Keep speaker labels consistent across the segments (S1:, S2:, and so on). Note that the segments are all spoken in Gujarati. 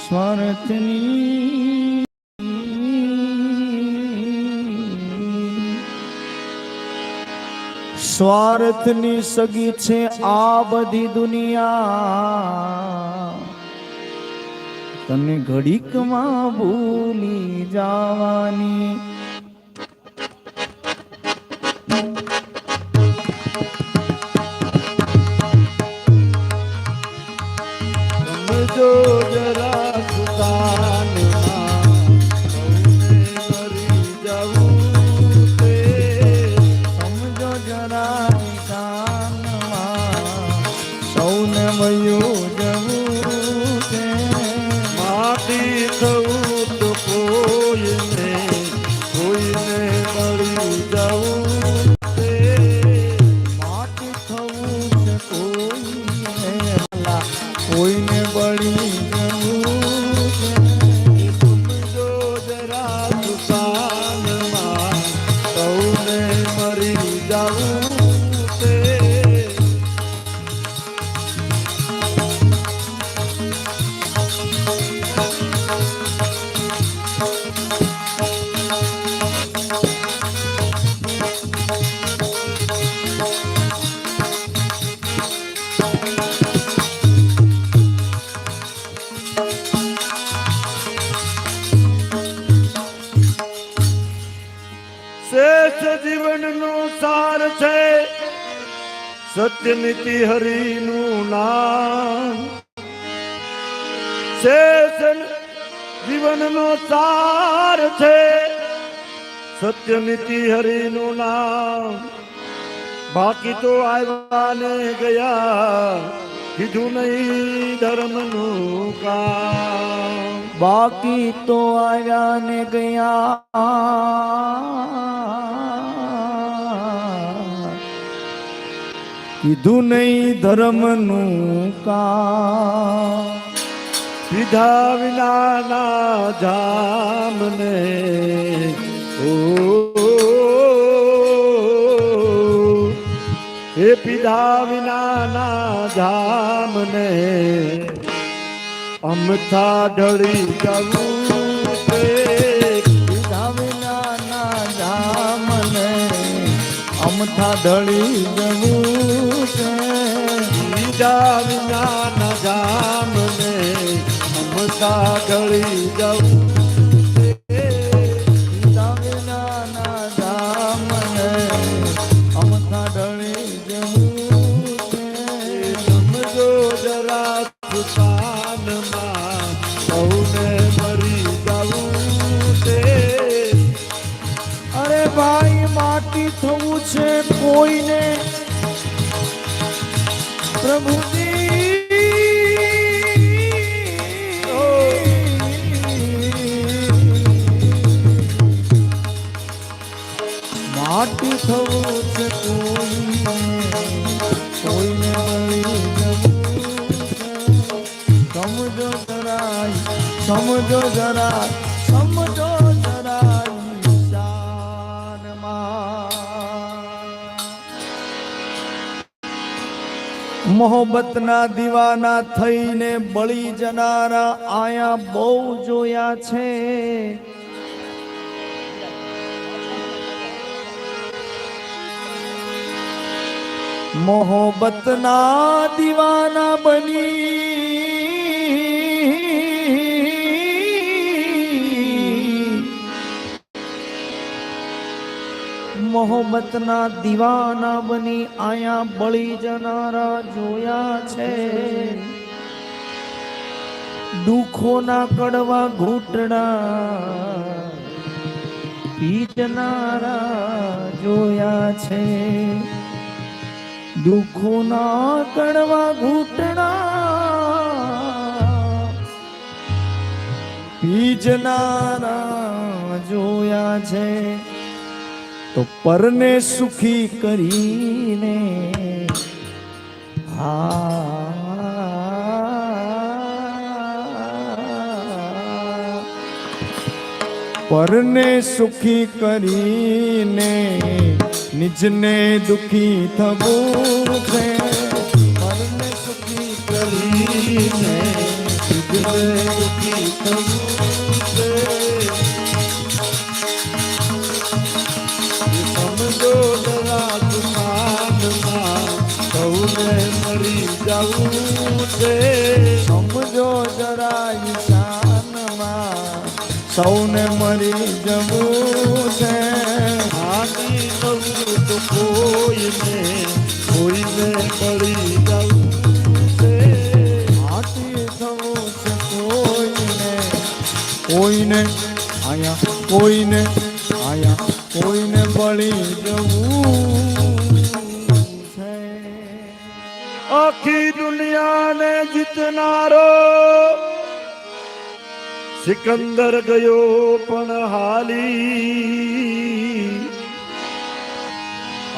S1: સ્વાર્થની સ્વાર્થની સગી છે આ બધી દુનિયા, તને ઘડીકમાં ભૂલી જવાની. સમજો જરા સુદાનમાં મરી જવું તે, સમજો જરા નિદાનમાં સૌને મયું જવું તે. માટી થવું તો કોઈને કોઈને મળી જવું તે, માટી થવું છે કોઈને કોઈને બળી જવું છે. સમજો જરા સુસાનમાં સૌને મરી જવું છે. શ્રેષ્ઠ જીવનનો સાર છે સત્યનીતિ હરિનું નામ. શ્રેષ્ઠ જીવનનો સાર છે સત્યનીતિ હરિનું નામ. બાકી તો આવ્યા ને ગયા કીધું નહીં ધર્મનું કામ. બાકી તો આવ્યા ને ગયા કીધું નહીં ધર્મનું કામ. પીધા વિનાના જામને એ પીધા વિનાના જામને અમથા ઢળી જવું છે. પીધા વિનાના જામને અમથા ઢળી જવું છે. પીધા વિનાના જામને અમથા ઢળી જવું છે. પીધા વિનાના જામને અમથા ઢળી જવું છે. સમજો જરા સુતાનમાં સૌને મરી જવું છે. અરે ભાઈ માટી થવું છે કોઈને પ્રભુજી, માટી થવું છે કોઈને કોઈને મળી જવું છે. સમજો જરા સમજો જરા સમજો જરા મોહબ્બતના દીવાના થઈને બળી જનારા આયા બહુ જોયા છે. મોહબ્બતના દીવાના બની મોહબ્બતના દીવાના બની આયા બળી જનારા જોયા છે. દુઃખોના કડવા ઘૂંટડા પી જનારા જોયા છે. દુઃખોના કડવા ઘૂંટડા પી જનારા જોયા છે. તો પરને સુખી કરીને પરને સુખી કરીને નિજને દુખી થવું છે. પરને સુખી કરીને નિજને દુઃખી થવું છે. સમજો જરા દુકાનમાં સૌને મરી જવું છે. સમજો જરા ઈશાનમાં સૌને મરી જવું છે. હાથી થવું તો કોઈને કોઈને બળી જવું છે. હાથી થવું છે કોઈને કોઈને આયા કોઈને આયા કોઈને બળી જવું છે. આખી દુનિયાને જીતનારો સિકંદર ગયો પણ હાલી.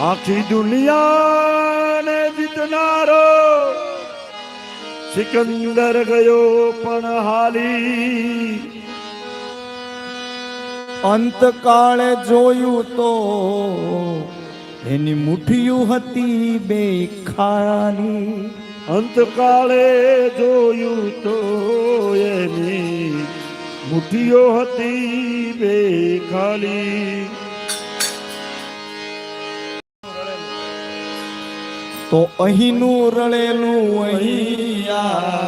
S1: આખી દુનિયાને જીતનારો સિકંદર ગયો પણ હાલી. અંતકાળે જોયું તો એની મુઠ્ઠીઓ હતી બે ખાલી. અંતકાળે જોયું તો એની મુઠ્ઠીઓ હતી બે ખાલી. તો અહીંનું રળેલું અહીંયા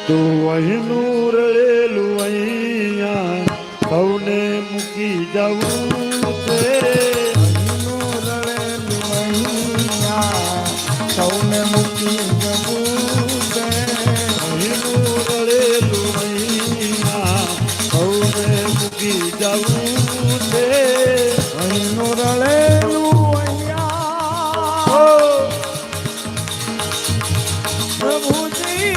S1: તો અહીંનું રળેલું અહીંયા સૌને મૂકી જવું છે. અહીંનું રળેલું અહીંયા સૌને મૂકી જવું છે. અહીંનું રળેલું અહીંયા સૌને મૂકી જવું છે. અહીંનું રળેલું અહીંયા પ્રભુજી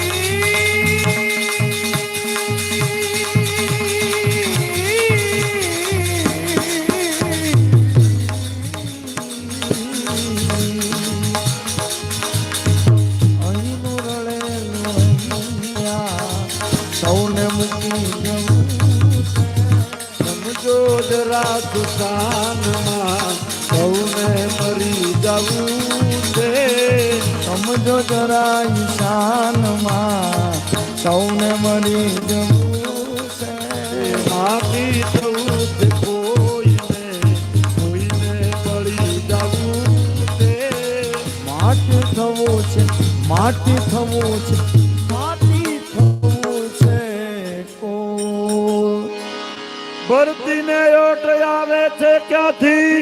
S1: સૌને મૂકી જવું. સમજો જરા સુશાનમાં સૌને મરી જવું છે. સમજો જરા ઈશાનમાં સૌને મરી જવું છે. માફી થવું છે કોઈને કોઈને બળી જવું છે. માટી થવું છે માટી થવું છે માટી થવું છે. ભરતીને ઓટ આવે છે ક્યાંથી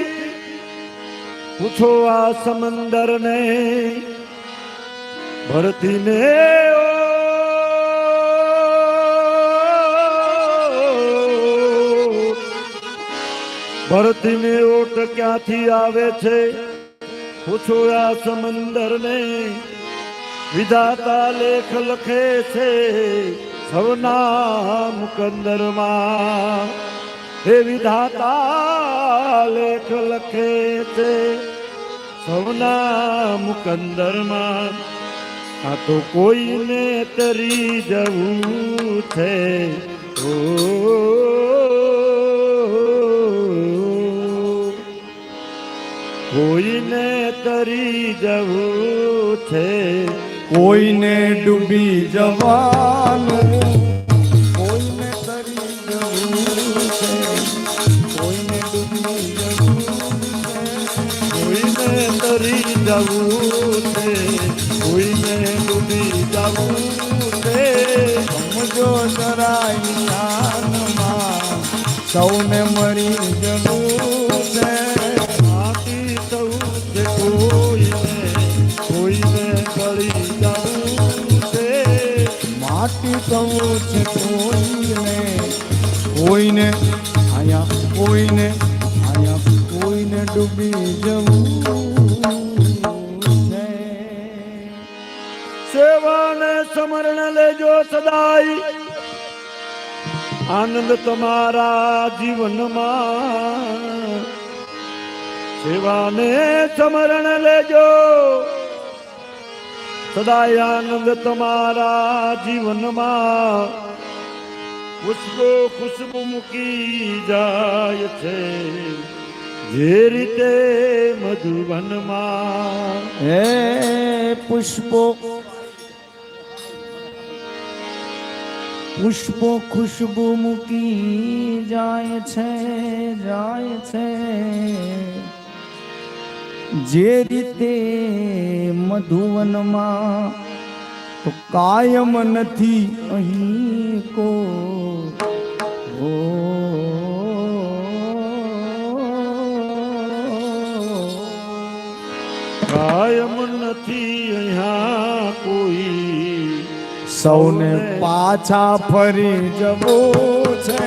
S1: પૂછો આ સમંદર ને. ભરતીને ભરતીને ઓટ ક્યાંથી આવે છે પૂછો આ સમંદર ને. વિધાતા લેખ લખે છે સૌના મુકંદરમાં. હે વિધાતા લેખ લખે છે સૌના મુકંદરમાં. આ તો કોઈને તરી જવું છે. ઓ કોઈને તરી જવું છે. કોઈને ડૂબી જવાનું કોઈને તરી જવું છે. કોઈને ડૂબી જવું છે. કોઈને તરી જવું છે. કોઈને ડૂબી જવું છે. સમજો જરા ઈશાનમાં સૌને મરી જવું છે. માટી થવું છે કોઈને કોઈને બળી જવું છે. માટી થવું છે કોઈને કોઈને આયા કોઈને ડૂબી જવું છે. સેવાને સમરણ લેજો સદાય આનંદ તમારા જીવનમાં. સેવાને સમરણ લેજો સદાય આનંદ તમારા જીવનમાં. ખુશ્બુ ખુશ્બુ મૂકી જાય છે જે રીતે મધુવનમાં
S2: હે પુષ્પો પુષ્પો ખુશ્બુ મૂકી જાય છે જે રીતે મધુવનમાં તો કાયમ નથી અહીં કો
S1: કાયમ નથી અહીંયા કોઈ
S2: સૌને પાછા ફરી જવું છે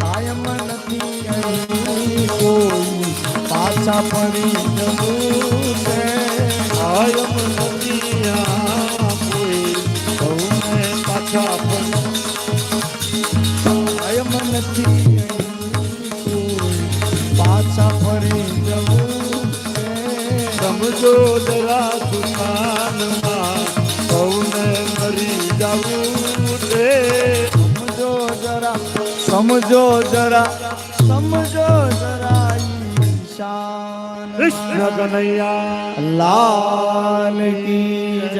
S2: કાયમ નથી અહીં કોઈ પાછા ફરી જવું છે
S1: કાયમ નથી અહીંયા કોઈ સૌને પાછા
S2: કાયમ નથી પાછા ફરી જવું
S1: સમજો જરા સુખાનમાં સૌને મરી જવું છે
S2: સમજો જરા ઈશાન
S1: કૃષ્ણ કનૈયા
S2: લાલ કી જય.